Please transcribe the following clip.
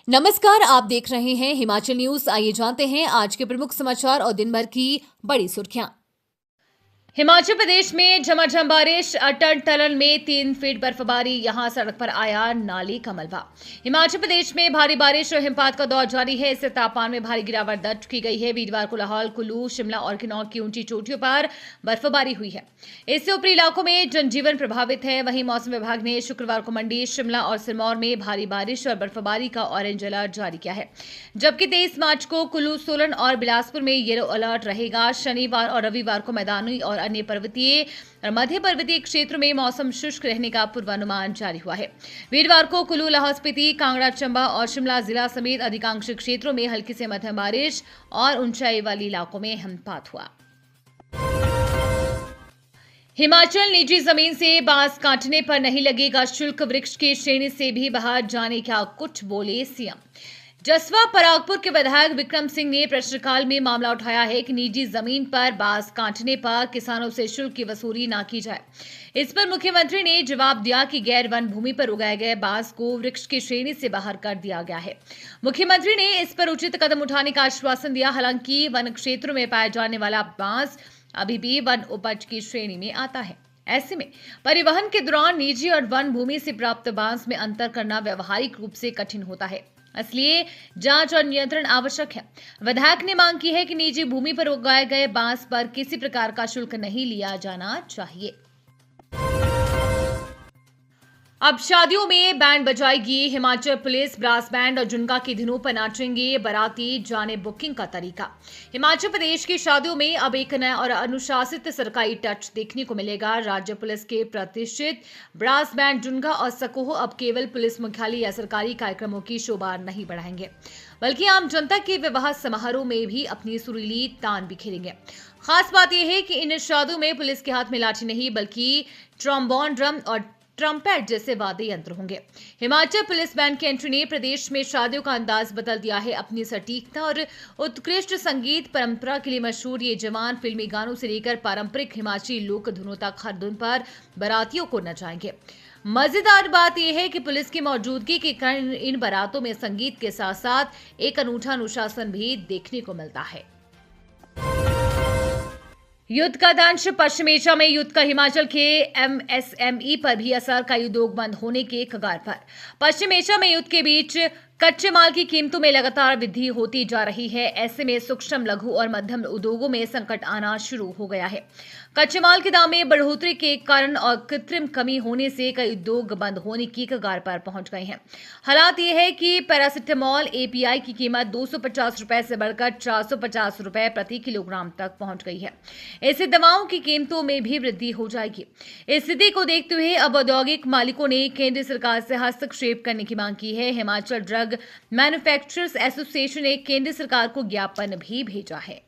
नमस्कार, आप देख रहे हैं हिमाचल न्यूज। आइए जानते हैं आज के प्रमुख समाचार और दिन भर की बड़ी सुर्खियां। हिमाचल प्रदेश में झमाझम बारिश, अटल टनल में 3 फीट बर्फबारी, यहां सड़क पर आया नाली का मलबा। हिमाचल प्रदेश में भारी बारिश और हिमपात का दौर जारी है। इससे तापमान में भारी गिरावट दर्ज की गई है। वीरवार को लाहौल, कुल्लू, शिमला और किन्नौर की ऊंची चोटियों पर बर्फबारी हुई है। इससे ऊपरी इलाकों में जनजीवन प्रभावित है। वहीं मौसम विभाग ने शुक्रवार को मंडी, शिमला और सिरमौर में भारी बारिश और बर्फबारी का ऑरेंज अलर्ट जारी किया है, जबकि 23 मार्च को कुल्लू, सोलन और बिलासपुर में येलो अलर्ट रहेगा। शनिवार और रविवार को मैदानी और अन्य पर्वतीय और मध्य पर्वतीय क्षेत्रों में मौसम शुष्क रहने का पूर्वानुमान जारी हुआ है। वीरवार को कुल्लू, लाहौल स्पीति, कांगड़ा, चंबा और शिमला जिला समेत अधिकांश क्षेत्रों में हल्की से मध्यम बारिश और ऊंचाई वाले इलाकों में हिमपात हुआ। हिमाचल निजी जमीन से बांस काटने पर नहीं लगेगा शुल्क, वृक्ष की श्रेणी से भी बाहर जाने का कुछ बोले सीएम। जसवा परागपुर के विधायक विक्रम सिंह ने प्रश्नकाल में मामला उठाया है कि निजी जमीन पर बांस काटने पर किसानों से शुल्क की वसूली न की जाए। इस पर मुख्यमंत्री ने जवाब दिया कि गैर वन भूमि पर उगाए गए बांस को वृक्ष की श्रेणी से बाहर कर दिया गया है। मुख्यमंत्री ने इस पर उचित कदम उठाने का आश्वासन दिया। हालांकि वन क्षेत्रों में पाया जाने वाला बांस अभी भी वन उपज की श्रेणी में आता है। ऐसे में परिवहन के दौरान निजी और वन भूमि से प्राप्त बांस में अंतर करना व्यवहारिक रूप से कठिन होता है, इसलिए जांच और नियंत्रण आवश्यक है। विधायक ने मांग की है कि निजी भूमि पर उगाए गए बांस पर किसी प्रकार का शुल्क नहीं लिया जाना चाहिए। अब शादियों में बैंड बजाएगी हिमाचल पुलिस। ब्रास बैंड और जुनका की धुनों पर नाचेंगे बाराती, जाने बुकिंग का तरीका। हिमाचल प्रदेश की शादियों में अब एक नया और अनुशासित सरकारी टच देखने को मिलेगा। राज्य पुलिस के प्रतिष्ठित ब्रास बैंड, जुनका और सकोह अब केवल पुलिस मुख्यालय या सरकारी कार्यक्रमों की शोभा नहीं बढ़ाएंगे, बल्कि आम जनता के विवाह समारोह में भी अपनी सुरीली तान बिखेरेंगे। खास बात यह है कि इन शादियों में पुलिस के हाथ में लाठी नहीं, बल्कि ट्रम्बोन, ड्रम और ट्रम्पेट जैसे वाद्य यंत्र होंगे। हिमाचल पुलिस बैंड की एंट्री ने प्रदेश में शादियों का अंदाज बदल दिया है। अपनी सटीकता और उत्कृष्ट संगीत परंपरा के लिए मशहूर ये जवान फिल्मी गानों से लेकर पारंपरिक हिमाचली लोक धुनों तक हर धुन पर बारातियों को नचाएंगे। मजेदार बात यह है कि पुलिस की मौजूदगी के कारण इन बारातों में संगीत के साथ साथ एक अनूठा अनुशासन भी देखने को मिलता है। युद्ध का दंश, पश्चिम एशिया में युद्ध का हिमाचल के एमएसएमई पर भी असर। कई उद्योग बंद होने के कगार पर। पश्चिम एशिया में युद्ध के बीच कच्चे माल की कीमतों में लगातार वृद्धि होती जा रही है। ऐसे में सूक्ष्म, लघु और मध्यम उद्योगों में संकट आना शुरू हो गया है। कच्चे माल के दाम में बढ़ोतरी के कारण और कृत्रिम कमी होने से कई उद्योग बंद होने की कगार पर पहुंच गए हैं। हालात यह है कि पैरासिटामोल एपीआई की कीमत 250 रुपए से बढ़कर 450 रुपए प्रति किलोग्राम तक पहुंच गई है। इससे दवाओं की कीमतों में भी वृद्धि हो जाएगी। इस स्थिति को देखते हुए अब औद्योगिक मालिकों ने केंद्र सरकार से हस्तक्षेप करने की मांग की है। हिमाचल ड्रग मैन्युफैक्चरर्स एसोसिएशन ने केंद्र सरकार को ज्ञापन भी भेजा है।